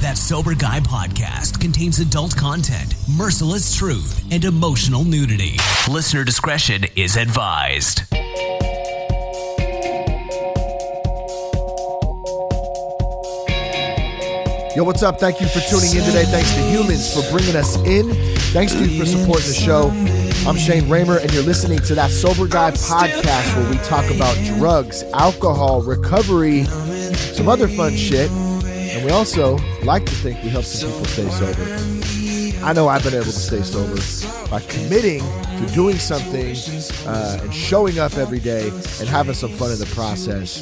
That Sober Guy podcast contains adult content, merciless truth, and emotional nudity. Listener discretion is advised. Yo, what's up? Thank you for tuning in today. Thanks to Humans for bringing us in. Thanks to you for supporting the show. I'm Shane Raymer, and you're listening to That Sober Guy podcast, where we talk about drugs, alcohol, recovery, some other fun shit. And we also like to think we help some people stay sober. I know I've been able to stay sober by committing to doing something and showing up every day and having some fun in the process.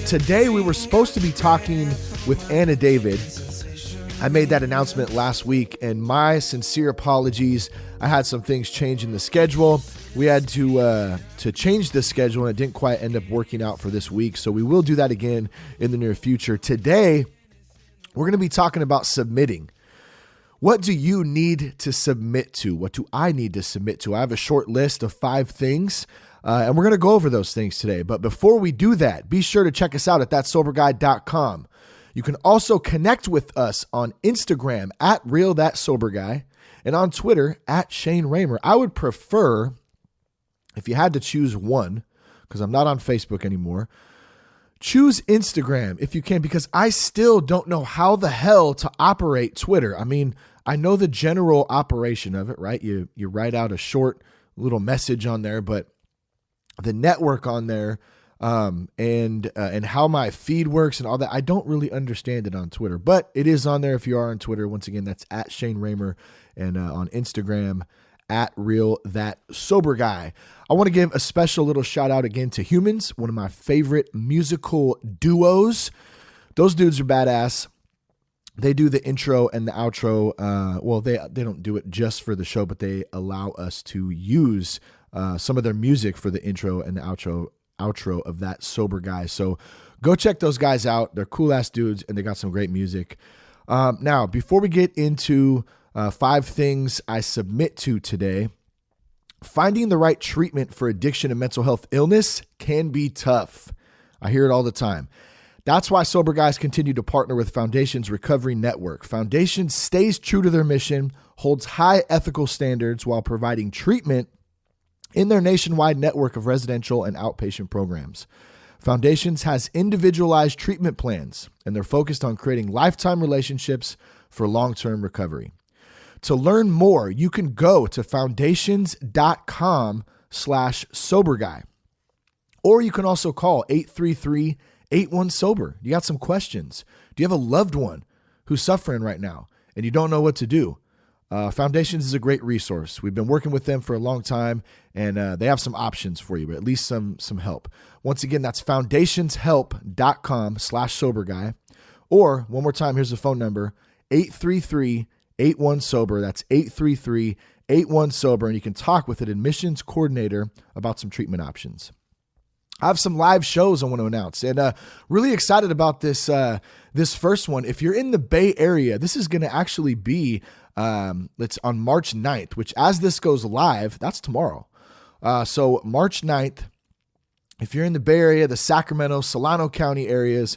Today we were supposed to be talking with Anna David. I made that announcement last week, and my sincere apologies. I had some things change in the schedule. We had to change the schedule, and it didn't quite end up working out for this week. So we will do that again in the near future. Today, we're going to be talking about submitting. What do you need to submit to? What do I need to submit to? I have a short list of 5 things, and we're going to go over those things today. But before we do that, be sure to check us out at thatsoberguy.com. You can also connect with us on Instagram at RealThatSoberGuy and on Twitter at Shane Raymer. I would prefer, if you had to choose one, because I'm not on Facebook anymore, choose Instagram if you can, because I still don't know how the hell to operate Twitter. I mean, I know the general operation of it, right? You write out a short little message on there, but the network on there and how my feed works and all that, I don't really understand it on Twitter, but it is on there if you are on Twitter. Once again, that's at Shane Raymer, and on Instagram at RealThatSoberGuy. I want to give a special little shout out again to Humans, one of my favorite musical duos. Those dudes are badass. They do the intro and the outro. Well, they don't do it just for the show, but they allow us to use some of their music for the intro and the outro of That Sober Guy. So go check those guys out. They're cool ass dudes, and they got some great music. Now, before we get into 5 things I submit to today, finding the right treatment for addiction and mental health illness can be tough. I hear it all the time. That's why Sober Guys continue to partner with Foundation's Recovery Network. Foundation stays true to their mission, holds high ethical standards while providing treatment in their nationwide network of residential and outpatient programs. Foundations has individualized treatment plans, and they're focused on creating lifetime relationships for long-term recovery. To learn more, you can go to foundations.com/soberguy, or you can also call 833-81-SOBER. You got some questions. Do you have a loved one who's suffering right now and you don't know what to do? Foundations is a great resource. We've been working with them for a long time, and they have some options for you, but at least some help. Once again, that's foundationshelp.com/soberguy. Or one more time, here's the phone number, 833-81-SOBER. That's 833-81-SOBER, and you can talk with an admissions coordinator about some treatment options. I have some live shows I want to announce, and really excited about this first one. If you're in the Bay Area, this is going to actually be it's on March 9th, which as this goes live, that's tomorrow. So March 9th, if you're in the Bay Area, the Sacramento, Solano County areas,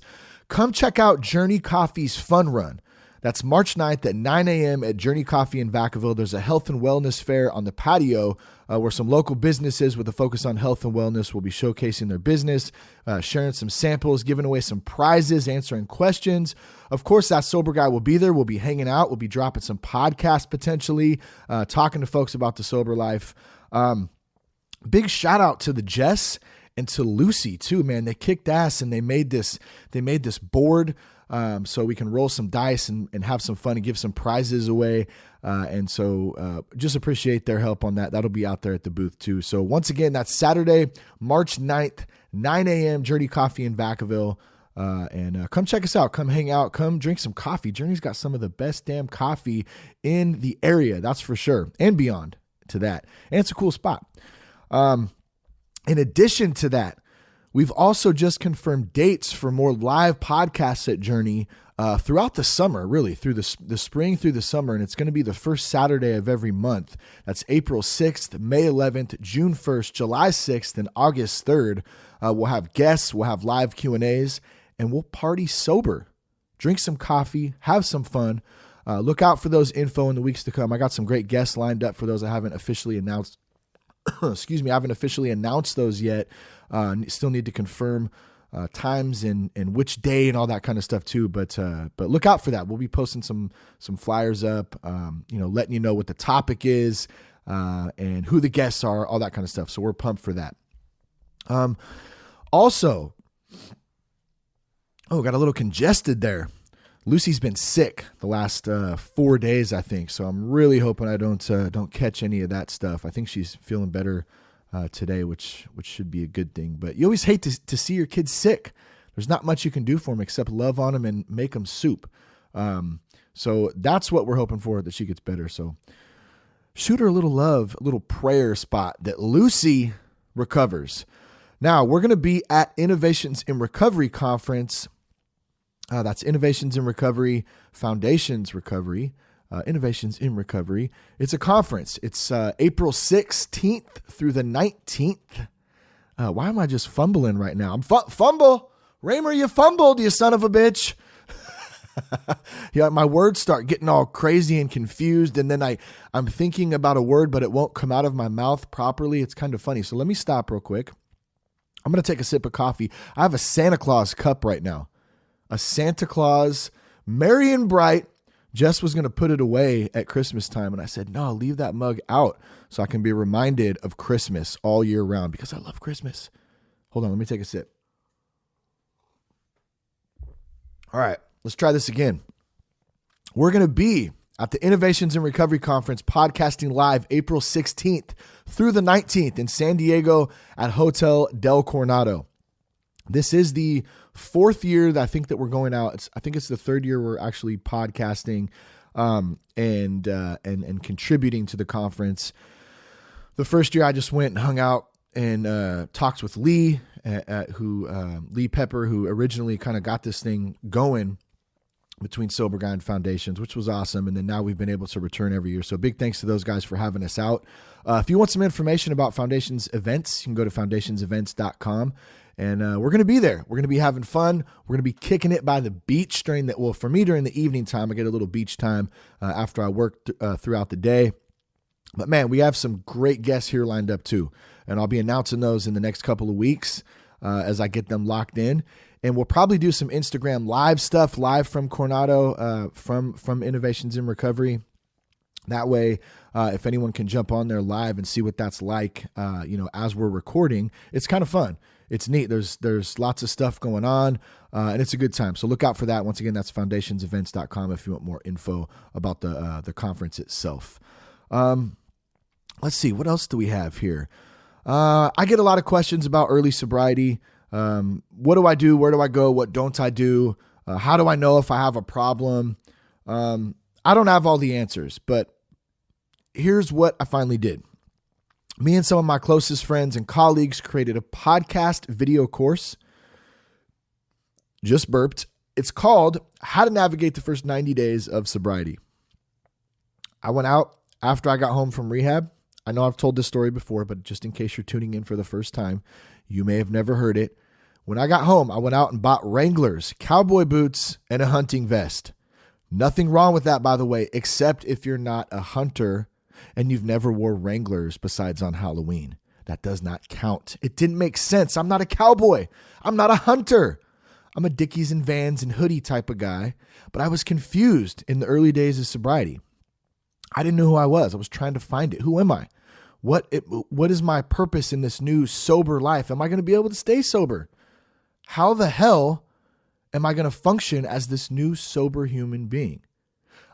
come check out Journey Coffee's Fun Run. That's March 9th at 9 a.m. at Journey Coffee in Vacaville. There's a health and wellness fair on the patio where some local businesses with a focus on health and wellness will be showcasing their business, sharing some samples, giving away some prizes, answering questions. Of course, That Sober Guy will be there. We'll be hanging out. We'll be dropping some podcasts potentially, talking to folks about the sober life. Big shout out to the Jess and to Lucy too, man. They kicked ass, and they made this board so we can roll some dice and have some fun and give some prizes away. And so just appreciate their help on that. That'll be out there at the booth too. So once again, that's Saturday, March 9th, 9 a.m., Journey Coffee in Vacaville. And come check us out. Come hang out. Come drink some coffee. Journey's got some of the best damn coffee in the area. That's for sure. And beyond to that. And it's a cool spot. In addition to that, we've also just confirmed dates for more live podcasts at Journey throughout the summer, really through the spring through the summer. And it's going to be the first Saturday of every month. That's April 6th, May 11th, June 1st, July 6th, and August 3rd. We'll have guests, we'll have live Q&As, and we'll party sober drink some coffee, have some fun. Look out for those info in the weeks to come. I got some great guests lined up for those I haven't officially announced. Excuse me, I haven't officially announced those yet. Still need to confirm times and which day and all that kind of stuff too. But look out for that. We'll be posting some flyers up, letting you know what the topic is and who the guests are, all that kind of stuff. So we're pumped for that. Also, got a little congested there. Lucy's been sick the last 4 days, I think. So I'm really hoping I don't catch any of that stuff. I think she's feeling better today, which should be a good thing. But you always hate to see your kids sick. There's not much you can do for them except love on them and make them soup. So that's what we're hoping for, that she gets better. So shoot her a little love, a little prayer spot that Lucy recovers. Now, we're going to be at Innovations in Recovery Conference. That's Innovations in Recovery, Foundations Recovery, Innovations in Recovery. It's a conference. It's April 16th through the 19th. Why am I just fumbling right now? I'm fumble. Raymer, you fumbled, you son of a bitch. My words start getting all crazy and confused, and then I'm thinking about a word, but it won't come out of my mouth properly. It's kind of funny. So let me stop real quick. I'm going to take a sip of coffee. I have a Santa Claus cup right now. A Santa Claus, merry and bright. Jess was going to put it away at Christmas time, and I said, no, leave that mug out so I can be reminded of Christmas all year round because I love Christmas. Hold on, let me take a sip. All right, let's try this again. We're going to be at the Innovations in Recovery Conference podcasting live April 16th through the 19th in San Diego at Hotel Del Coronado. This is the fourth year that I think that we're going out. I think it's the third year we're actually podcasting and contributing to the conference. The first year I just went and hung out and talked with Lee, Lee Pepper, who originally kind of got this thing going between Sober Guy and Foundations, which was awesome. And then now we've been able to return every year. So big thanks to those guys for having us out. If you want some information about Foundations events, you can go to foundationsevents.com. And we're going to be there. We're going to be having fun. We're going to be kicking it by the beach for me during the evening time. I get a little beach time after I work throughout the day. But man, we have some great guests here lined up too. And I'll be announcing those in the next couple of weeks as I get them locked in. And we'll probably do some Instagram live stuff, live from Coronado, from Innovations in Recovery. That way, if anyone can jump on there live and see what that's like, as we're recording, it's kind of fun. It's neat. There's lots of stuff going on, and it's a good time. So look out for that. Once again, that's foundationsevents.com if you want more info about the conference itself. Let's see. What else do we have here? I get a lot of questions about early sobriety. What do I do? Where do I go? What don't I do? How do I know if I have a problem? I don't have all the answers, but here's what I finally did. Me and some of my closest friends and colleagues created a podcast video course. Just burped. It's called How to Navigate the First 90 Days of Sobriety. I went out after I got home from rehab. I know I've told this story before, but just in case you're tuning in for the first time, you may have never heard it. When I got home, I went out and bought Wranglers, cowboy boots, and a hunting vest. Nothing wrong with that, by the way, except if you're not a hunter and you've never wore Wranglers besides on Halloween. That does not count. It didn't make sense. I'm not a cowboy. I'm not a hunter. I'm a Dickies and Vans and hoodie type of guy, but I was confused in the early days of sobriety. I didn't know who I was. I was trying to find it. Who am I? What is my purpose in this new sober life? Am I going to be able to stay sober? How the hell am I going to function as this new sober human being?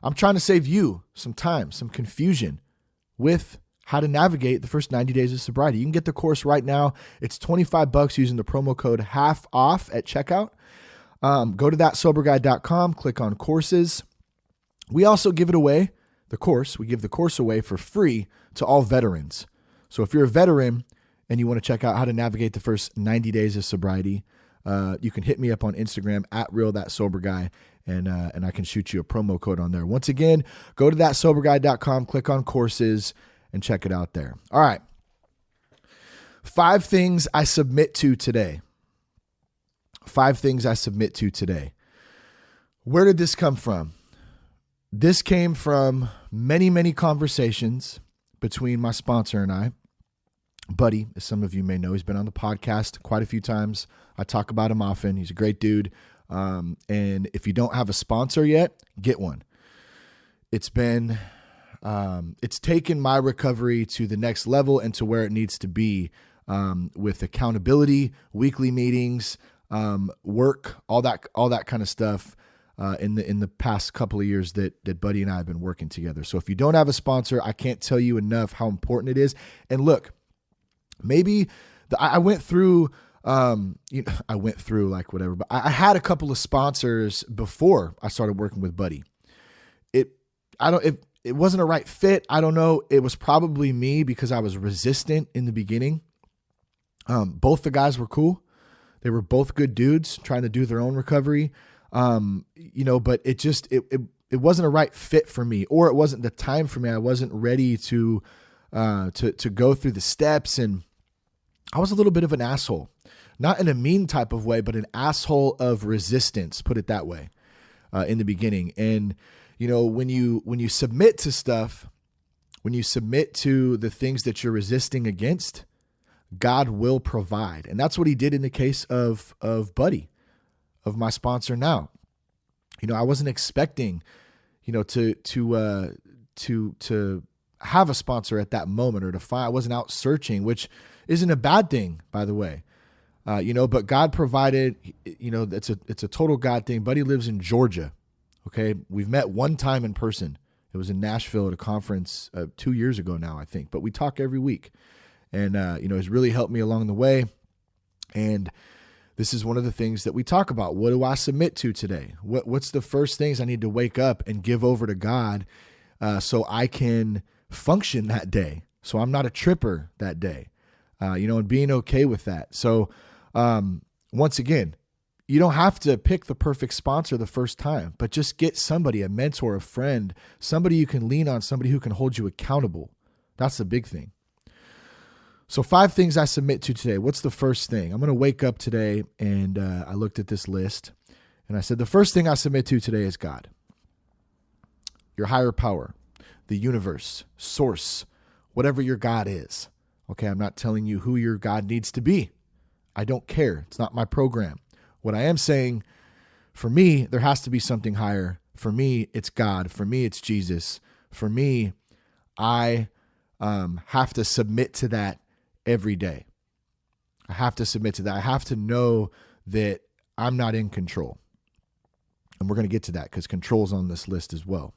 I'm trying to save you some time, some confusion with how to navigate the first 90 days of sobriety. You can get the course right now. It's $25 using the promo code HALF at checkout. Go to thatsoberguy.com, click on courses. We also give it away, the course. We give the course away for free to all veterans. So if you're a veteran and you want to check out how to navigate the first 90 days of sobriety, you can hit me up on Instagram at @realthatsoberguy, and I can shoot you a promo code on there. Once again, go to thatsoberguy.com, click on courses, and check it out there. All right. 5 things I submit to today. 5 things I submit to today. Where did this come from? This came from many, many conversations between my sponsor and I. Buddy, as some of you may know, he's been on the podcast quite a few times. I talk about him often. He's a great dude. And if you don't have a sponsor yet, get one. It's taken my recovery to the next level and to where it needs to be, with accountability, weekly meetings, work, all that kind of stuff. In the past couple of years that Buddy and I have been working together. So if you don't have a sponsor, I can't tell you enough how important it is. And look, maybe I went through, like whatever, but I had a couple of sponsors before I started working with Buddy. It wasn't a right fit. I don't know. It was probably me because I was resistant in the beginning. Both the guys were cool. They were both good dudes trying to do their own recovery. But it wasn't a right fit for me, or it wasn't the time for me. I wasn't ready to go through the steps, and I was a little bit of an asshole, not in a mean type of way, but an asshole of resistance, put it that way, in the beginning. And, when you submit to stuff, when you submit to the things that you're resisting against, God will provide. And that's what he did in the case of Buddy, of my sponsor now. I wasn't expecting, to have a sponsor at that moment, or to find, I wasn't out searching, which isn't a bad thing, by the way. But God provided, it's a total God thing. Buddy lives in Georgia. Okay. We've met one time in person. It was in Nashville at a conference 2 years ago now, I think, but we talk every week, and, it's really helped me along the way. And this is one of the things that we talk about. What do I submit to today? What's the first things I need to wake up and give over to God, so I can function that day, so I'm not a tripper that day, and being okay with that. So once again, you don't have to pick the perfect sponsor the first time, but just get somebody, a mentor, a friend, somebody you can lean on, somebody who can hold you accountable. That's the big thing. So 5 things I submit to today. What's the first thing? I'm going to wake up today, and I looked at this list, and I said, the first thing I submit to today is God, your higher power, the universe, source, whatever your God is. Okay, I'm not telling you who your God needs to be. I don't care. It's not my program. What I am saying, for me, there has to be something higher. For me, it's God. For me, it's Jesus. For me, I have to submit to that every day. I have to submit to that. I have to know that I'm not in control. And we're going to get to that because control's on this list as well.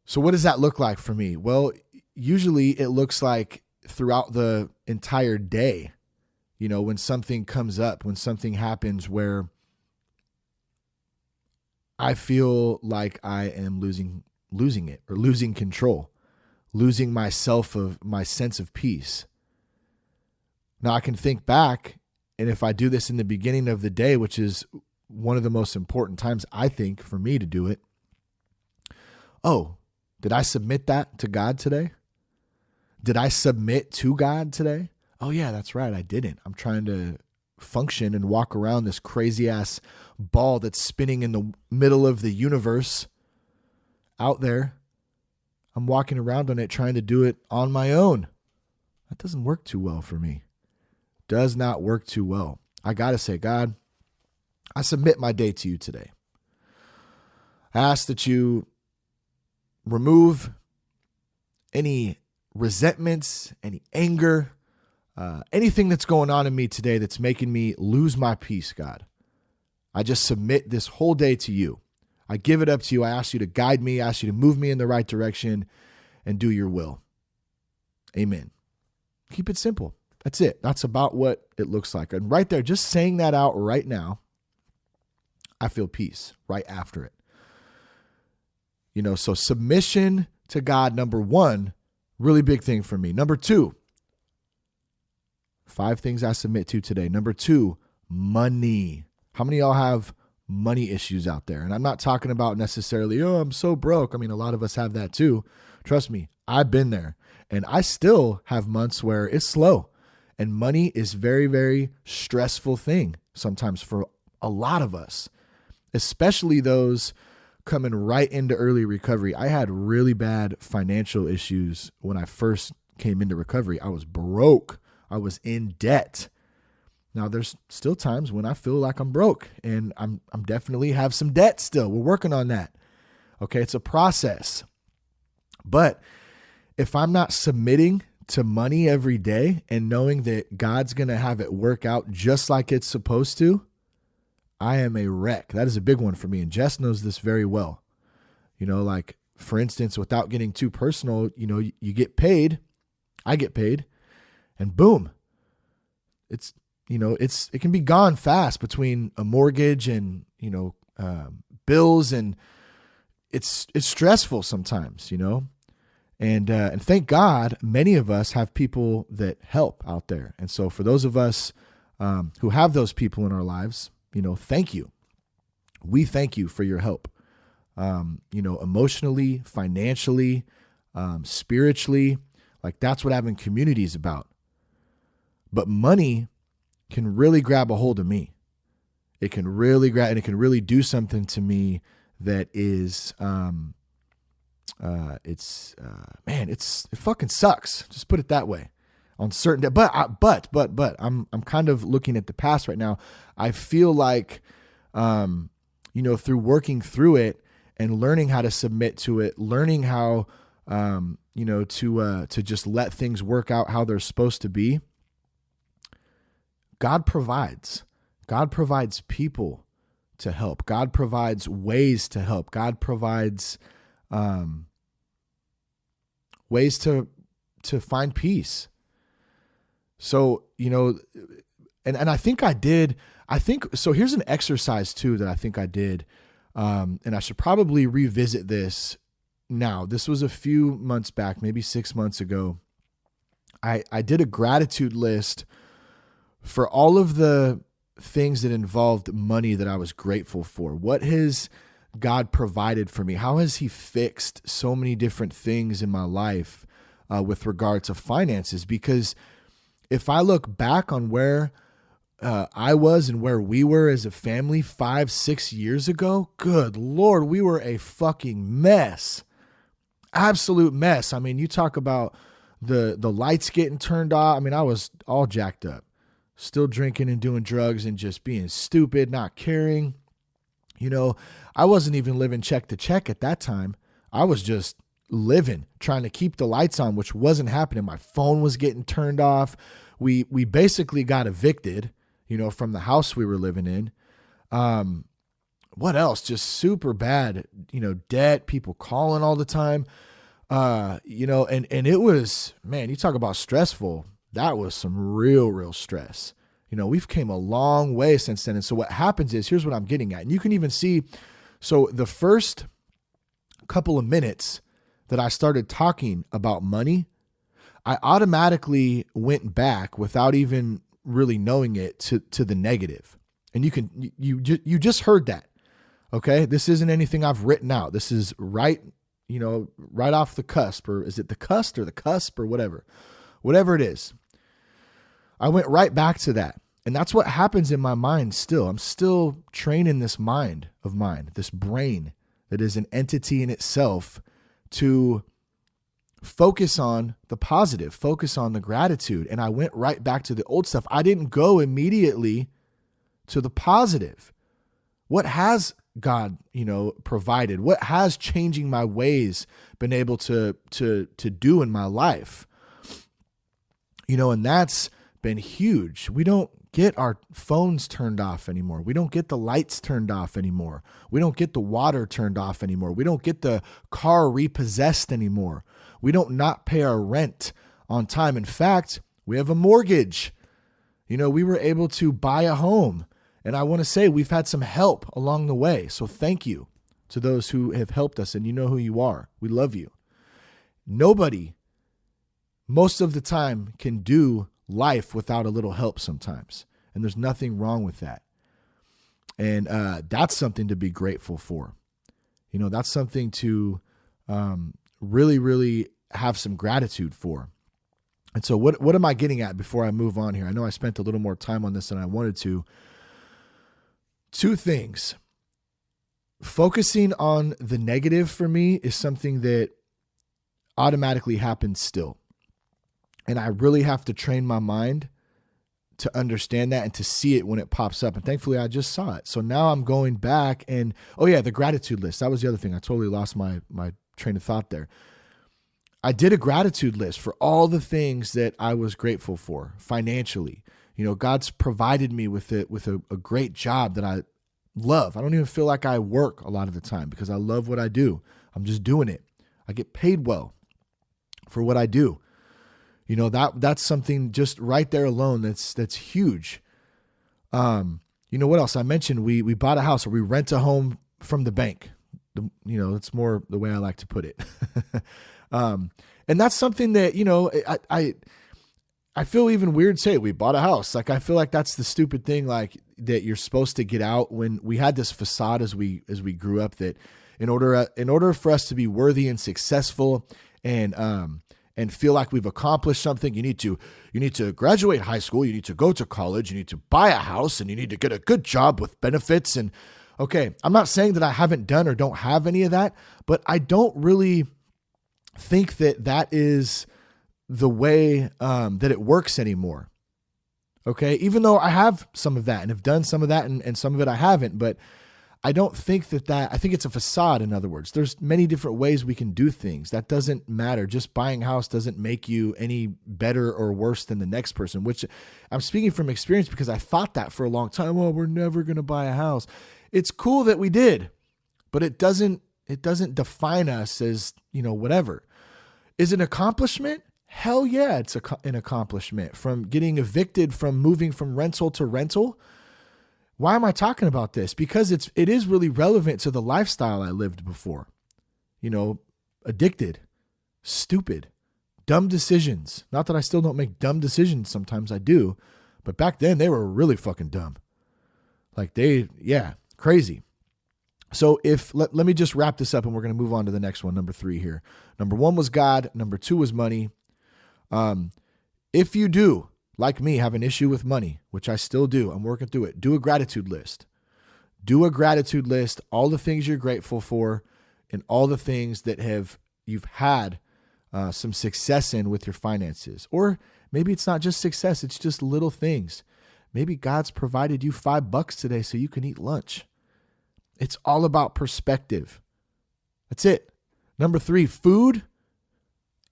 So what does that look like for me? Well, usually it looks like throughout the entire day, when something comes up, when something happens where I feel like I am losing it, or losing control, losing my sense of peace. Now I can think back, and if I do this in the beginning of the day, which is one of the most important times, I think, for me to do it. Oh, did I submit that to God today? Did I submit to God today? Oh yeah, that's right. I didn't. I'm trying to function and walk around this crazy ass ball that's spinning in the middle of the universe out there. I'm walking around on it, trying to do it on my own. That doesn't work too well for me. Does not work too well. I got to say, God, I submit my day to you today. I ask that you remove any resentments, any anger, anything that's going on in me today that's making me lose my peace, God. I just submit this whole day to you. I give it up to you. I ask you to guide me. I ask you to move me in the right direction and do your will. Amen. Keep it simple. That's it. That's about what it looks like. And right there, just saying that out right now, I feel peace right after it. So submission to God, number 1, really big thing for me. Number 2, 5 things I submit to today. Number 2, money. How many of y'all have money issues out there? And I'm not talking about necessarily, I'm so broke. I mean, a lot of us have that too. Trust me, I've been there. And I still have months where it's slow. And money is very, very stressful thing sometimes for a lot of us, especially those coming right into early recovery. I had really bad financial issues when I first came into recovery. I was broke. I was in debt. Now there's still times when I feel like I'm broke, and I'm definitely have some debt still. We're working on that. Okay. It's a process. But if I'm not submitting to money every day and knowing that God's going to have it work out just like it's supposed to, I am a wreck. That is a big one for me. And Jess knows this very well. You know, like for instance, without getting too personal, you know, you get paid, I get paid, and boom, it can be gone fast between a mortgage and, bills, and it's stressful sometimes, and thank God, many of us have people that help out there. And so for those of us who have those people in our lives, thank you. We thank you for your help, emotionally, financially, spiritually. Like that's what having community is about. But money can really grab a hold of me. It can really and it can really do something to me that is, it fucking sucks. Just put it that way. On certain, but I'm kind of looking at the past right now. I feel like, through working through it and learning how to submit to it, learning how, to just let things work out how they're supposed to be. God provides people to help. God provides ways to help. God provides, ways to find peace. So, and I think so here's an exercise too that I think I did. And I should probably revisit this now. This was a few months back, maybe 6 months ago. I did a gratitude list for all of the things that involved money that I was grateful for. What has God provided for me? How has he fixed so many different things in my life with regard to finances? Because if I look back on where I was and where we were as a family 5-6 years ago, good Lord, we were a fucking mess. Absolute mess. I mean, you talk about the lights getting turned off. I mean, I was all jacked up, still drinking and doing drugs and just being stupid, not caring. I wasn't even living check to check at that time. I was just living, trying to keep the lights on, which wasn't happening. My phone was getting turned off. We basically got evicted, from the house we were living in. What else? Just super bad, debt, people calling all the time. And it was, man, you talk about stressful. That was some real stress. We've came a long way since then. And so what happens is, here's what I'm getting at. And you can even see, so the first couple of minutes that I started talking about money, I automatically went back without even really knowing it to the negative. And you just heard that. Okay. This isn't anything I've written out. This is right off the cusp, or is it the cusp or the cusp or whatever it is. I went right back to that. And that's what happens in my mind still. I'm still training this mind of mine, this brain that is an entity in itself, to focus on the positive, focus on the gratitude. And I went right back to the old stuff. I didn't go immediately to the positive. What has God, provided? What has changing my ways been able to do in my life? And that's been huge. We don't get our phones turned off anymore. We don't get the lights turned off anymore. We don't get the water turned off anymore. We don't get the car repossessed anymore. We don't not pay our rent on time. In fact, we have a mortgage. We were able to buy a home. And I want to say we've had some help along the way. So thank you to those who have helped us, and you know who you are. We love you. Nobody, most of the time, can do life without a little help sometimes. And there's nothing wrong with that. And that's something to be grateful for. That's something to really have some gratitude for. And so what am I getting at before I move on here? I know I spent a little more time on this than I wanted to. Two things. focusing on the negative for me is something that automatically happens still. And I really have to train my mind to understand that and to see it when it pops up. And thankfully I just saw it. So now I'm going back and, the gratitude list. That was the other thing. I totally lost my train of thought there. I did a gratitude list for all the things that I was grateful for financially. God's provided me with a great job that I love. I don't even feel like I work a lot of the time because I love what I do. I'm just doing it. I get paid well for what I do. That's something just right there alone that's huge. What else? I mentioned we bought a house, or we rent a home from the bank. It's more the way I like to put it. And that's something that, I feel even weird saying we bought a house. Like, I feel like that's the stupid thing, like, that you're supposed to get out. When we had this facade as we grew up, that in order for us to be worthy and successful and feel like we've accomplished something, you need to graduate high school, you need to go to college, you need to buy a house, and you need to get a good job with benefits. And okay, I'm not saying that I haven't done or don't have any of that, but I don't really think that is the way that it works anymore. Okay, even though I have some of that and have done some of that and some of it I haven't, but I don't think I think it's a facade. In other words, there's many different ways we can do things. That doesn't matter. Just buying a house doesn't make you any better or worse than the next person, which I'm speaking from experience because I thought that for a long time. Well, we're never going to buy a house. It's cool that we did, but it doesn't define us as, whatever. Is it an accomplishment? Hell yeah, it's an accomplishment. From getting evicted, from moving from rental to rental. Why am I talking about this? Because it is really relevant to the lifestyle I lived before. Addicted, stupid, dumb decisions. Not that I still don't make dumb decisions. Sometimes I do. But back then they were really fucking dumb. Like crazy. So let me just wrap this up and we're going to move on to the next one. Number 3 here. Number 1 was God. Number 2 was money. If you do, like me, have an issue with money, which I still do, I'm working through it. Do a gratitude list. Do a gratitude list, all the things you're grateful for and all the things that you've had some success in with your finances. Or maybe it's not just success, it's just little things. Maybe God's provided you $5 today so you can eat lunch. It's all about perspective. That's it. Number 3, food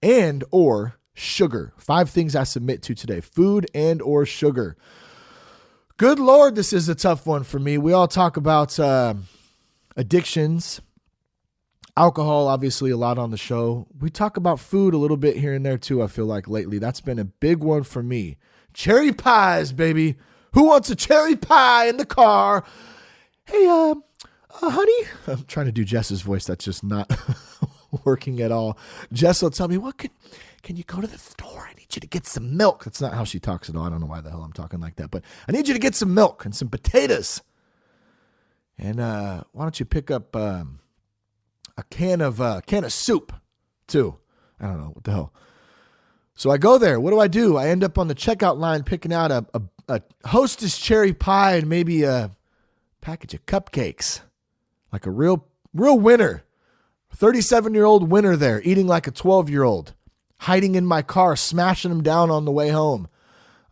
and or sugar. 5 things I submit to today. Food and or sugar. Good Lord, this is a tough one for me. We all talk about addictions. Alcohol, obviously, a lot on the show. We talk about food a little bit here and there too, I feel like lately. That's been a big one for me. Cherry pies, baby. Who wants a cherry pie in the car? Hey, honey. I'm trying to do Jess's voice. That's just not working at all. Jess will tell me, can you go to the store? I need you to get some milk. That's not how she talks at all. I don't know why the hell I'm talking like that, but I need you to get some milk and some potatoes. And why don't you pick up a can of soup too? I don't know what the hell. So I go there. What do? I end up on the checkout line picking out a Hostess cherry pie and maybe a package of cupcakes. Like a real winner. 37-year-old winner there, eating like a 12-year-old. Hiding in my car, smashing them down on the way home.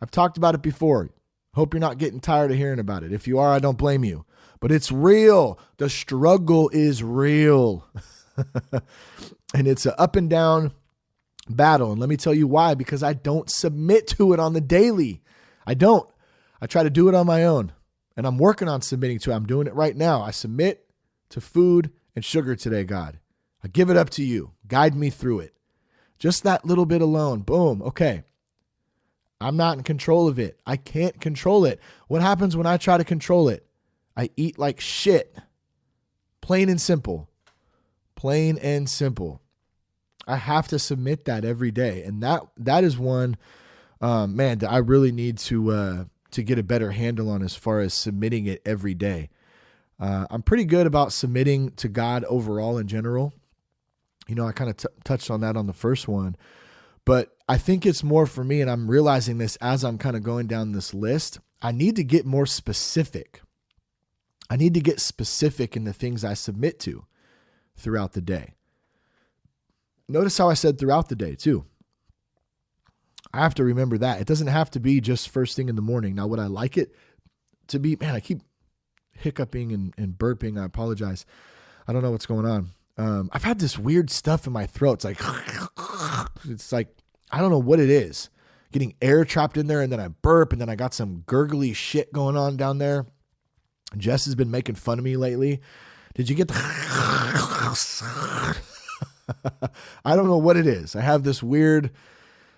I've talked about it before. Hope you're not getting tired of hearing about it. If you are, I don't blame you. But it's real. The struggle is real. And it's an up and down battle. And let me tell you why. Because I don't submit to it on the daily. I don't. I try to do it on my own. And I'm working on submitting to it. I'm doing it right now. I submit to food and sugar today, God. I give it up to you. Guide me through it. Just that little bit alone. Boom. Okay. I'm not in control of it. I can't control it. What happens when I try to control it? I eat like shit. Plain and simple. Plain and simple. I have to submit that every day. And that is one, that I really need to get a better handle on as far as submitting it every day. I'm pretty good about submitting to God overall in general. I kind of touched on that on the first one, but I think it's more for me, and I'm realizing this as I'm kind of going down this list. I need to get more specific. I need to get specific in the things I submit to throughout the day. Notice how I said throughout the day too. I have to remember that. It doesn't have to be just first thing in the morning. Now, would I like it to be, man, I keep hiccuping and burping. I apologize. I don't know what's going on. I've had this weird stuff in my throat. It's like, I don't know what it is. Getting air trapped in there, and then I burp, and then I got some gurgly shit going on down there. Jess has been making fun of me lately. Did you get the... I don't know what it is. I have this weird...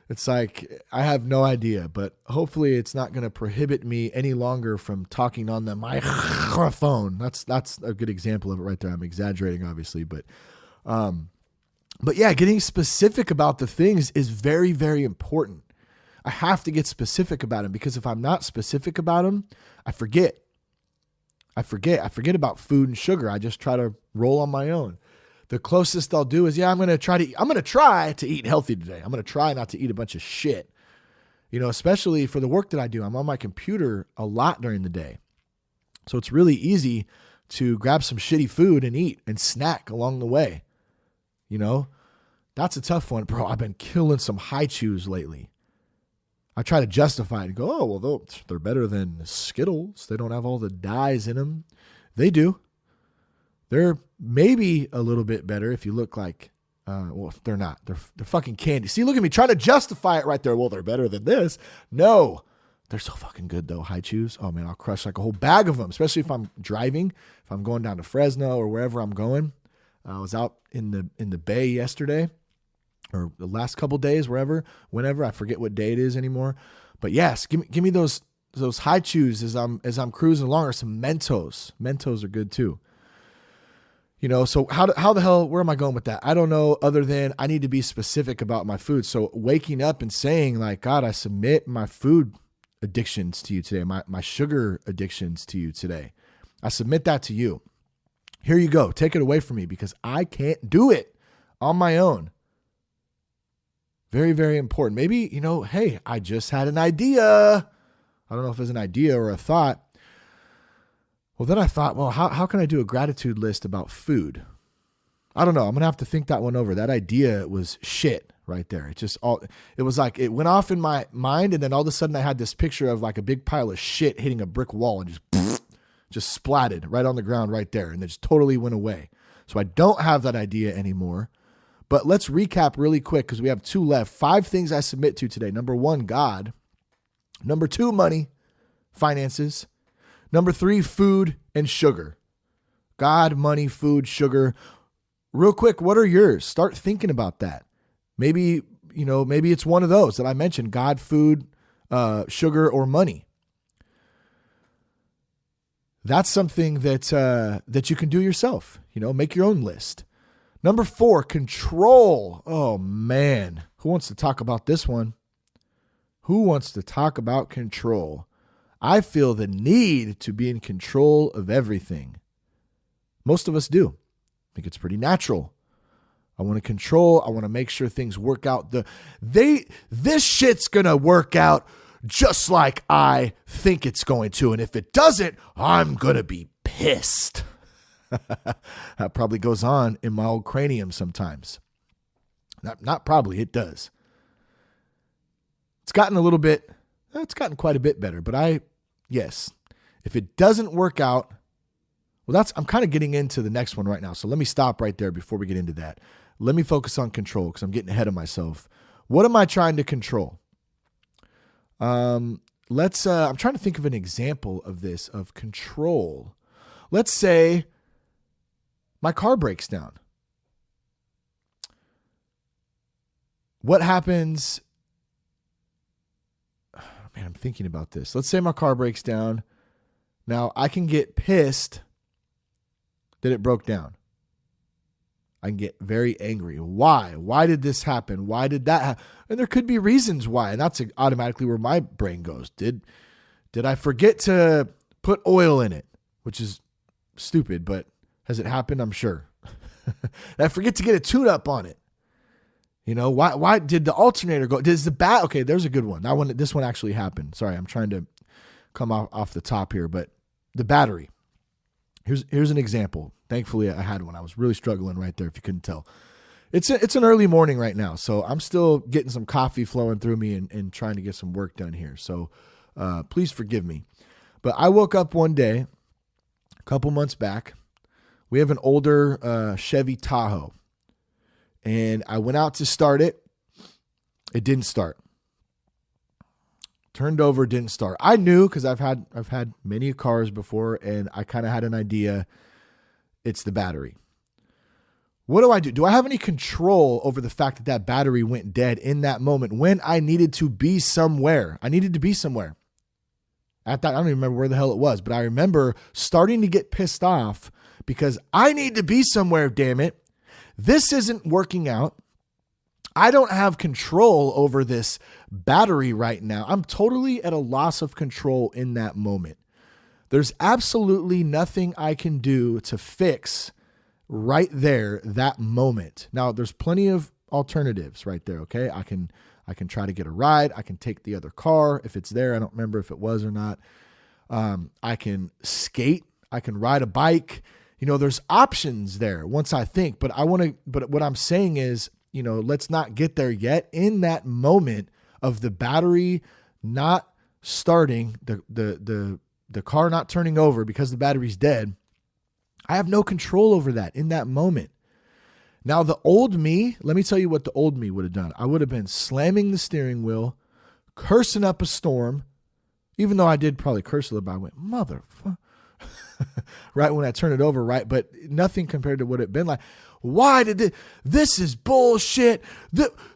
It's like, I have no idea, but hopefully it's not going to prohibit me any longer from talking on the microphone. That's a good example of it right there. I'm exaggerating, obviously, but yeah, getting specific about the things is very, very important. I have to get specific about them, because if I'm not specific about them, I forget. I forget about food and sugar. I just try to roll on my own. The closest I'll do is, I'm going to try to eat healthy today. I'm going to try not to eat a bunch of shit. Especially for the work that I do. I'm on my computer a lot during the day. So it's really easy to grab some shitty food and eat and snack along the way. That's a tough one, bro. I've been killing some high chews lately. I try to justify it and go, oh, well, they're better than Skittles. They don't have all the dyes in them. They do. They're maybe a little bit better if you look like, they're not. They're fucking candy. See, look at me trying to justify it right there. Well, they're better than this. No, they're so fucking good though. High chews. Oh man, I'll crush like a whole bag of them, especially if I'm driving, if I'm going down to Fresno or wherever I'm going. I was out in the Bay yesterday, or the last couple days, whenever, I forget what day it is anymore. But yes, give me those high chews as I'm cruising along, or some Mentos. Mentos are good too. So how the hell, where am I going with that? I don't know, other than I need to be specific about my food. So waking up and saying like, God, I submit my food addictions to you today, my sugar addictions to you today. I submit that to you. Here you go. Take it away from me, because I can't do it on my own. Very, very important. Maybe, hey, I just had an idea. I don't know if it's an idea or a thought. Well, then I thought, well, how can I do a gratitude list about food? I don't know. I'm going to have to think that one over. That idea was shit right there. It was like, it went off in my mind, and then all of a sudden I had this picture of like a big pile of shit hitting a brick wall and just splatted right on the ground right there, and it just totally went away. So I don't have that idea anymore. But let's recap really quick, because we have 2 left. 5 things I submit to today. Number 1, God. Number 2, money, finances. Number 3, food and sugar. God, money, food, sugar. Real quick, what are yours? Start thinking about that. Maybe it's one of those that I mentioned: God, food, sugar, or money. That's something that you can do yourself. Make your own list. Number 4, control. Oh man, who wants to talk about this one? Who wants to talk about control? I feel the need to be in control of everything. Most of us do. I think it's pretty natural. I want to control. I want to make sure things work out. This shit's going to work out just like I think it's going to. And if it doesn't, I'm going to be pissed. That probably goes on in my old cranium sometimes. Not probably, it does. It's gotten quite a bit better, but yes, if it doesn't work out, well, I'm kind of getting into the next one right now. So let me stop right there before we get into that. Let me focus on control, because I'm getting ahead of myself. What am I trying to control? I'm trying to think of an example of this, of control. Let's say my car breaks down. What happens? Man, I'm thinking about this. Let's say my car breaks down. Now, I can get pissed that it broke down. I can get very angry. Why? Why did this happen? Why did that happen? And there could be reasons why. And that's automatically where my brain goes. Did I forget to put oil in it? Which is stupid, but has it happened? I'm sure. Did I forget to get a tune-up on it? Why did the alternator go? Okay, there's a good one. This one actually happened. Sorry, I'm trying to come off the top here, but the battery. Here's an example. Thankfully, I had one. I was really struggling right there, if you couldn't tell. It's an early morning right now, so I'm still getting some coffee flowing through me and trying to get some work done here. So please forgive me. But I woke up one day, a couple months back. We have an older Chevy Tahoe, and I went out to start it. It didn't start. Turned over, didn't start. I knew because I've had many cars before, and I kind of had an idea. It's the battery. What do I do? Do I have any control over the fact that battery went dead in that moment when I needed to be somewhere? I needed to be somewhere. At that, I don't even remember where the hell it was, but I remember starting to get pissed off because I need to be somewhere, damn it. This isn't working out. I don't have control over this battery right now. I'm totally at a loss of control in that moment. There's absolutely nothing I can do to fix right there that moment. Now, there's plenty of alternatives right there, okay? I can try to get a ride. I can take the other car if it's there. I don't remember if it was or not. I can skate. I can ride a bike. There's options there once I think, but what I'm saying is, let's not get there yet. In that moment of the battery not starting, the car not turning over because the battery's dead, I have no control over that in that moment. Now, the old me, let me tell you what the old me would have done. I would have been slamming the steering wheel, cursing up a storm, even though I did probably curse a little bit. I went, motherfucker, right when I turned it over, right? But nothing compared to what it'd been like. Why did this is bullshit.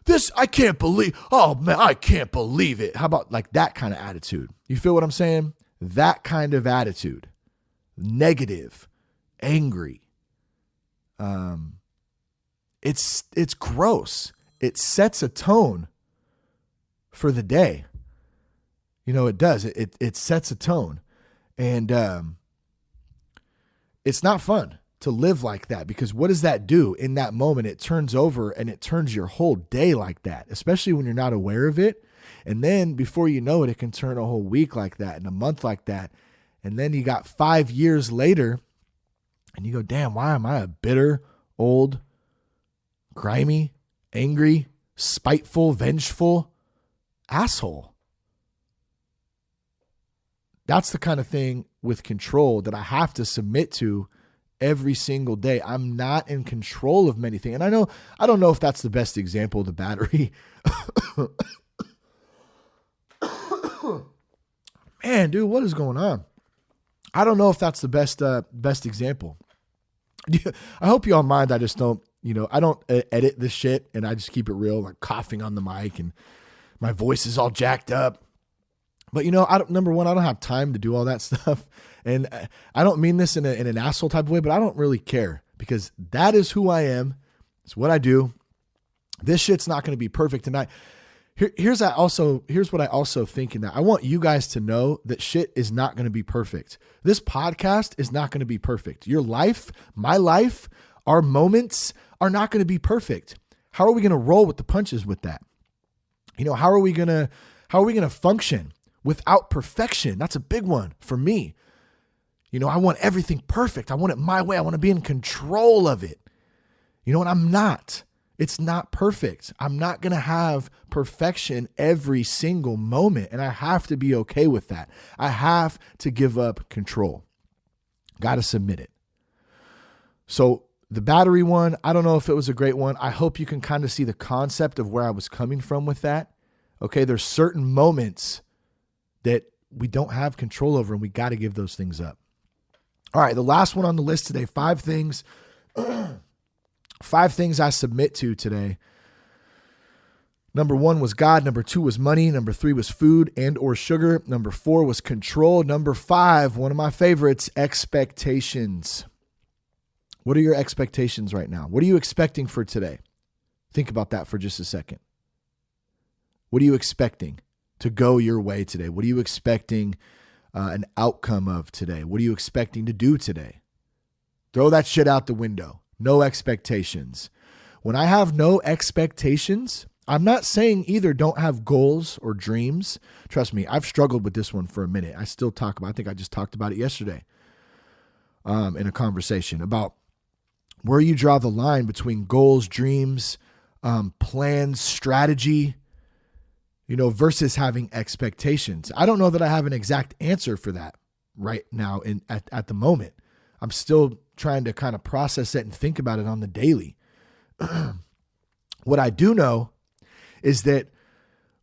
This, I can't believe, oh man, I can't believe it. How about like that kind of attitude? You feel what I'm saying? That kind of attitude, negative, angry. It's gross. It sets a tone for the day. It does. It sets a tone. And it's not fun to live like that, because what does that do in that moment? It turns over and it turns your whole day like that, especially when you're not aware of it. And then before you know it, it can turn a whole week like that and a month like that. And then you got 5 years later and you go, damn, why am I a bitter, old, grimy, angry, spiteful, vengeful asshole? That's the kind of thing with control that I have to submit to every single day. I'm not in control of many things. And I don't know if that's the best example of the battery. Man, dude, what is going on? I don't know if that's the best example. I hope y'all mind. I just don't, I don't edit this shit and I just keep it real, like coughing on the mic and my voice is all jacked up. But number one, I don't have time to do all that stuff. And I don't mean this in an asshole type of way, but I don't really care because that is who I am. It's what I do. This shit's not going to be perfect tonight. Here's what I also think in that. I want you guys to know that shit is not going to be perfect. This podcast is not going to be perfect. Your life, my life, our moments are not going to be perfect. How are we going to roll with the punches with that? How are we going to function without perfection? That's a big one for me. I want everything perfect. I want it my way. I want to be in control of it. And I'm not. It's not perfect. I'm not going to have perfection every single moment. And I have to be okay with that. I have to give up control. Got to submit it. So the battery one, I don't know if it was a great one. I hope you can kind of see the concept of where I was coming from with that. Okay, there's certain moments that we don't have control over and we got to give those things up. All right, the last one on the list today, 5 things. 5 things I submit to today. Number 1 was God. Number 2 was money. Number 3 was food and or sugar. Number 4 was control. Number 5, one of my favorites, expectations. What are your expectations right now? What are you expecting for today? Think about that for just a second. What are you expecting to go your way today? What are you expecting an outcome of today? What are you expecting to do today? Throw that shit out the window. No expectations. When I have no expectations, I'm not saying either don't have goals or dreams. Trust me, I've struggled with this one for a minute. I still talk about, I think I just talked about it yesterday. in a conversation about where you draw the line between goals, dreams, plans, strategy, versus having expectations. I don't know that I have an exact answer for that right now at the moment. I'm still trying to kind of process it and think about it on the daily. What I do know is that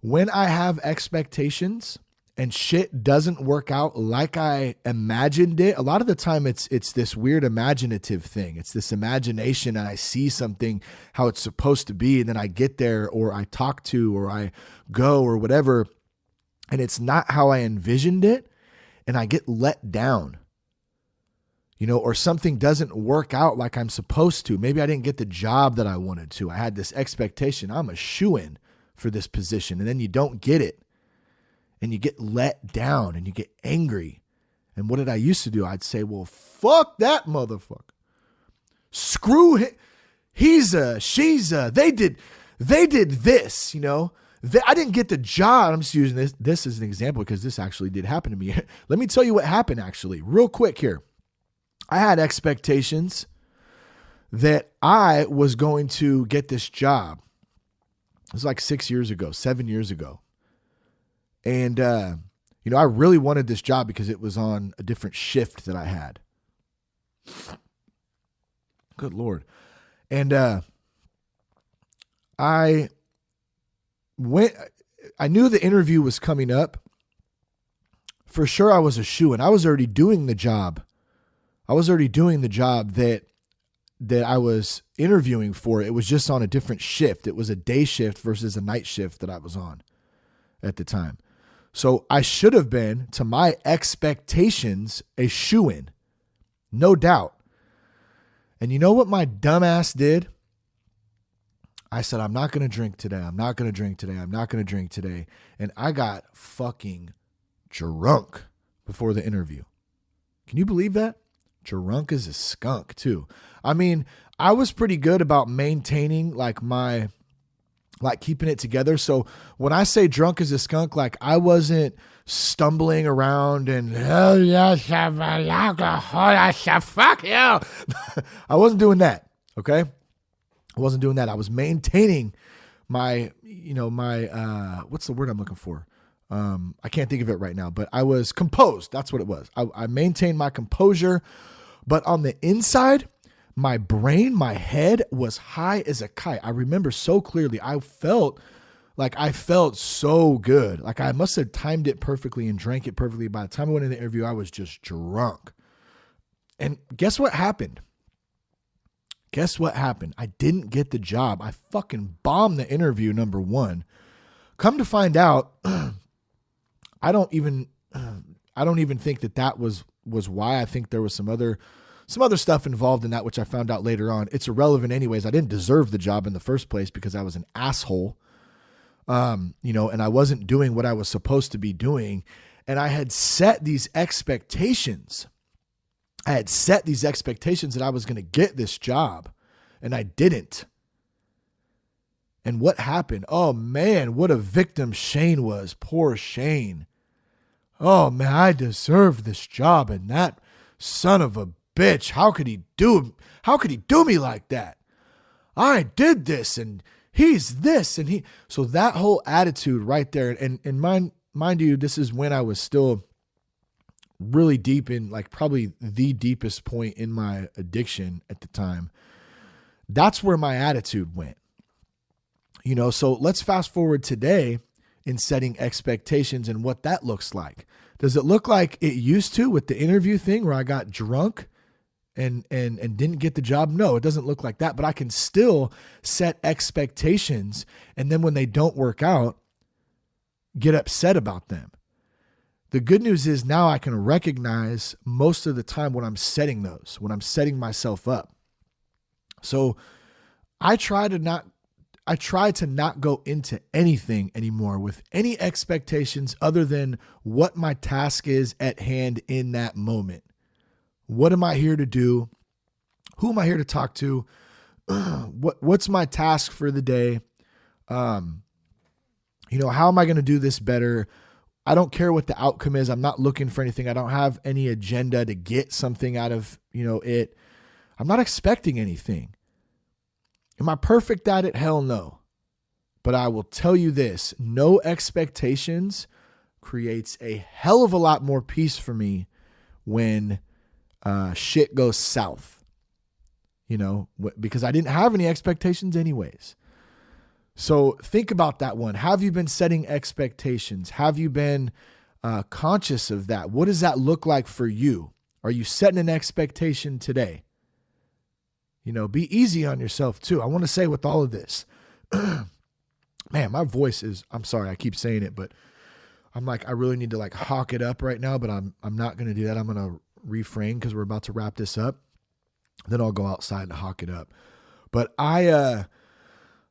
when I have expectations and shit doesn't work out like I imagined it, a lot of the time it's this weird imaginative thing. It's this imagination, and I see something how it's supposed to be, and then I get there, or I talk to, or I go, or whatever, and it's not how I envisioned it, and I get let down. Or something doesn't work out like I'm supposed to. Maybe I didn't get the job that I wanted to. I had this expectation. I'm a shoo-in for this position. And then you don't get it. And you get let down and you get angry. And what did I used to do? I'd say, well, fuck that motherfucker. Screw him. They did this, I didn't get the job. I'm just using this as an example because this actually did happen to me. Let me tell you what happened actually, real quick here. I had expectations that I was going to get this job. It was like 7 years ago. And, I really wanted this job because it was on a different shift that I had. Good Lord. And I knew the interview was coming up. For sure I was a shoo-in. I was already doing the job. that I was interviewing for. It was just on a different shift. It was a day shift versus a night shift that I was on at the time. So I should have been, to my expectations, a shoo-in. No doubt. And you know what my dumbass did? I said, I'm not going to drink today. I'm not going to drink today. I'm not going to drink today. And I got fucking drunk before the interview. Can you believe that? Drunk as a skunk too. I mean, I was pretty good about maintaining keeping it together. So when I say drunk as a skunk, I wasn't stumbling around and, oh yes, I'm an alcoholic, fuck you. I wasn't doing that. Okay. I wasn't doing that. I was maintaining my, what's the word I'm looking for? I can't think of it right now, but I was composed. That's what it was. I maintained my composure, but on the inside, my brain, my head was high as a kite. I remember so clearly. I felt so good. Like I must have timed it perfectly and drank it perfectly. By the time I went in the interview, I was just drunk. And guess what happened? I didn't get the job. I fucking bombed the interview, number one. Come to find out, I don't even think that was why. I think there was some other stuff involved in that, which I found out later on. It's irrelevant anyways. I didn't deserve the job in the first place because I was an asshole. And I wasn't doing what I was supposed to be doing. And I had set these expectations. That I was going to get this job, and I didn't. And what happened? Oh man, what a victim Shane was. Poor Shane. Oh man, I deserved this job, and that son of a bitch, how could he do me like that? I did this, and he's this, and he. So that whole attitude right there, and mind you, this is when I was still really deep in, probably the deepest point in my addiction at the time. That's where my attitude went. So let's fast forward today in setting expectations and what that looks like. Does it look like it used to with the interview thing where I got drunk and didn't get the job? No, it doesn't look like that, but I can still set expectations. And then when they don't work out, get upset about them. The good news is now I can recognize most of the time when I'm setting myself up. So I try to not go into anything anymore with any expectations other than what my task is at hand in that moment. What am I here to do? Who am I here to talk to? What's my task for the day? How am I going to do this better? I don't care what the outcome is. I'm not looking for anything. I don't have any agenda to get something out of, it. I'm not expecting anything. Am I perfect at it? Hell no. But I will tell you this, no expectations creates a hell of a lot more peace for me when shit goes south, because I didn't have any expectations anyways. So think about that one. Have you been setting expectations? Have you been conscious of that? What does that look like for you? Are you setting an expectation today? Be easy on yourself too. I want to say with all of this, man, my voice is, I'm sorry, I keep saying it, but I'm like, I really need to like hawk it up right now, but I'm not going to do that. I'm going to refrain because we're about to wrap this up. Then I'll go outside and hawk it up. But I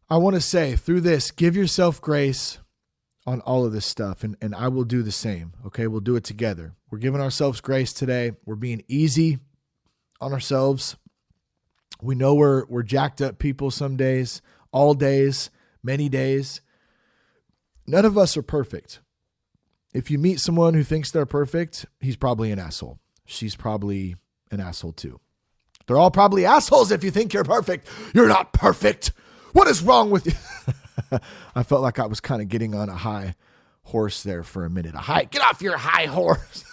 want to say through this, give yourself grace on all of this stuff. And I will do the same. Okay. We'll do it together. We're giving ourselves grace today. We're being easy on ourselves. We know we're jacked up people some days, all days, many days. None of us are perfect. If you meet someone who thinks they're perfect, he's probably an asshole. She's probably an asshole too. They're all probably assholes if you think you're perfect. You're not perfect. What is wrong with you? I felt like I was kind of getting on a high horse there for a minute. Get off your high horse.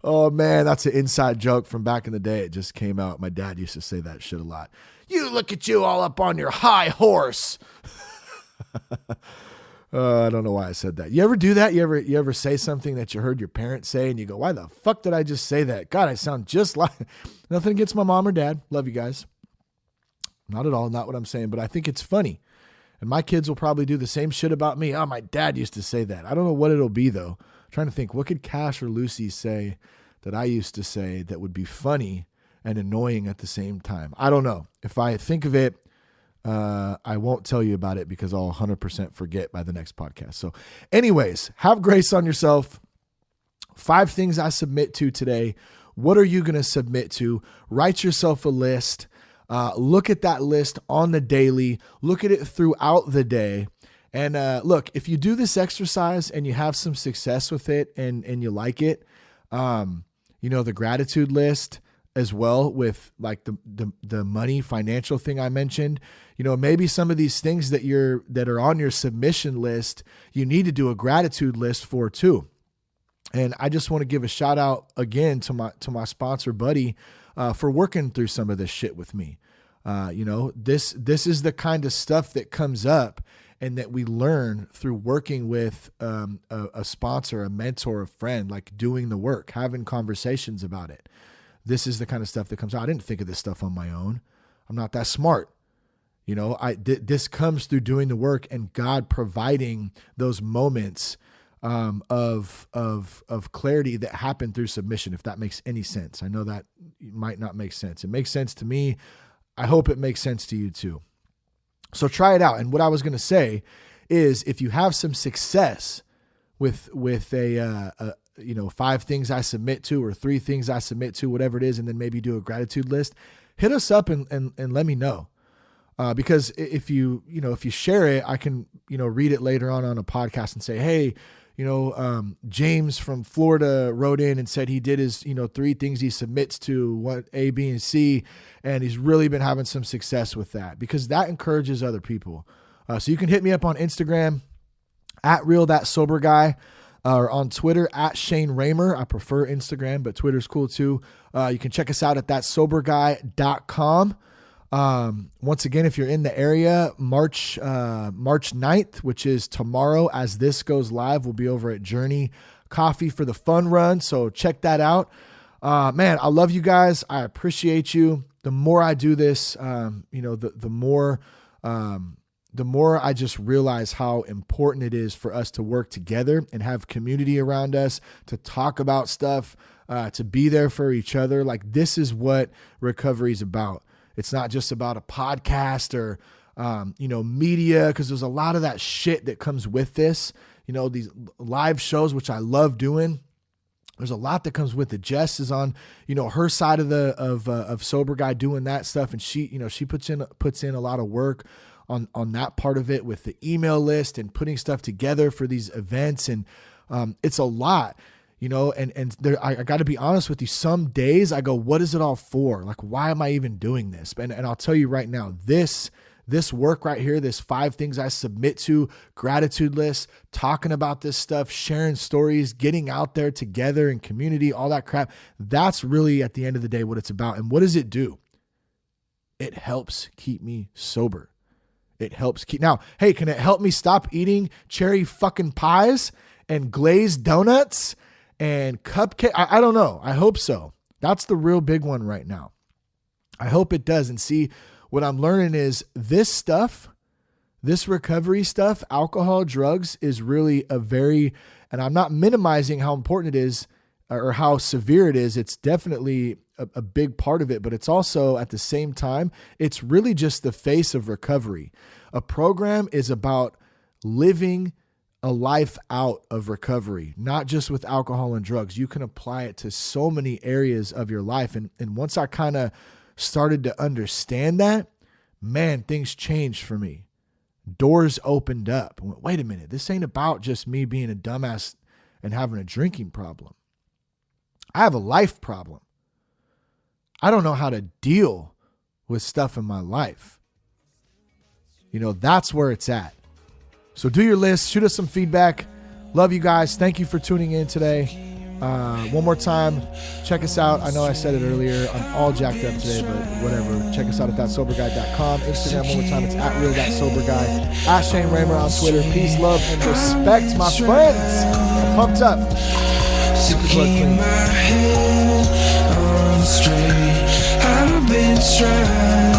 Oh man, that's an inside joke from back in the day. It just came out. My dad used to say that shit a lot. You look at you all up on your high horse. I don't know why I said that. You ever do that? You ever say something that you heard your parents say and you go, why the fuck did I just say that? God, I sound just like, nothing against my mom or dad. Love you guys. Not at all. Not what I'm saying, but I think it's funny. And my kids will probably do the same shit about me. Oh, my dad used to say that. I don't know what it'll be though. I'm trying to think, what could Cash or Lucy say that I used to say that would be funny and annoying at the same time? I don't know. If I think of it, I won't tell you about it because I'll 100% forget by the next podcast. So anyways, have grace on yourself. 5 things I submit to today. What are you going to submit to? Write yourself a list. Look at that list on the daily. Look at it throughout the day. And look, if you do this exercise and you have some success with it and you like it, the gratitude list as well with like the money financial thing I mentioned, maybe some of these things that are on your submission list, you need to do a gratitude list for too. And I just want to give a shout out again to my sponsor buddy, for working through some of this shit with me. This is the kind of stuff that comes up and that we learn through working with a sponsor, a mentor, a friend, like doing the work, having conversations about it. This is the kind of stuff that comes out. I didn't think of this stuff on my own. I'm not that smart. This comes through doing the work and God providing those moments of clarity that happen through submission, if that makes any sense. I know that might not make sense. It makes sense to me. I hope it makes sense to you too. So try it out. And what I was going to say is if you have some success with a 5 things I submit to or 3 things I submit to, whatever it is, and then maybe do a gratitude list, hit us up and let me know. Because if you share it, I can, read it later on a podcast and say, hey, James from Florida wrote in and said he did his, 3 things he submits to, what A, B, and C. And he's really been having some success with that because that encourages other people. So you can hit me up on Instagram at @realthatsoberguy or on Twitter at Shane Raymer. I prefer Instagram, but Twitter's cool too. You can check us out at thatsoberguy.com. Once again, if you're in the area, March 9th, which is tomorrow, as this goes live, we'll be over at Journey Coffee for the fun run. So check that out. Man, I love you guys. I appreciate you. The more I do this, the more I just realize how important it is for us to work together and have community around us, to talk about stuff, to be there for each other. Like, this is what recovery is about. It's not just about a podcast or, media, because there's a lot of that shit that comes with this, these live shows, which I love doing. There's a lot that comes with it. Jess is on, her side of Sober Guy doing that stuff. And she puts in a lot of work on that part of it with the email list and putting stuff together for these events. And it's a lot, you know, and there, I got to be honest with you. Some days I go, what is it all for? Like, why am I even doing this? And I'll tell you right now, this work right here, this 5 things I submit to, gratitude list, talking about this stuff, sharing stories, getting out there together in community, all that crap. That's really at the end of the day what it's about. And what does it do? It helps keep me sober. It helps keep, now, hey, can it help me stop eating cherry fucking pies and glazed donuts and cupcake? I don't know. I hope so. That's the real big one right now. I hope it does. And see, what I'm learning is this stuff, this recovery stuff, alcohol, drugs is really and I'm not minimizing how important it is or how severe it is. It's definitely a big part of it, but it's also at the same time, it's really just the face of recovery. A program is about living a life out of recovery, not just with alcohol and drugs. You can apply it to so many areas of your life. And once I kind of started to understand that, man, things changed for me. Doors opened up. I went, wait a minute, this ain't about just me being a dumbass and having a drinking problem. I have a life problem. I don't know how to deal with stuff in my life. You know, that's where it's at. So do your list, shoot us some feedback. Love you guys. Thank you for tuning in today. One more time, check us out. I know I said it earlier. I'm all jacked up today, but whatever. Check us out at thatsoberguy.com. Instagram, one more time, it's at real.soberguy. At Shane Raymer on Twitter. Peace, love, and respect, my friends. I'm pumped up. To keep my head on straight, I've been trying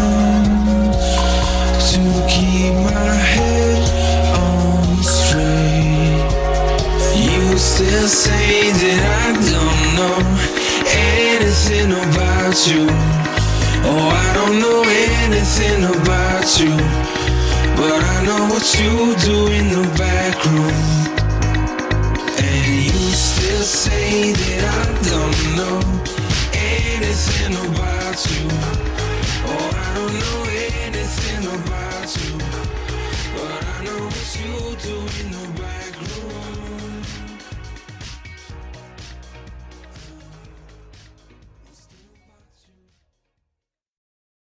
to keep my head on straight. You still say that I don't know anything about you. Oh, I don't know anything about you, but I know what you do in the back room. And you still say that I don't know anything about you.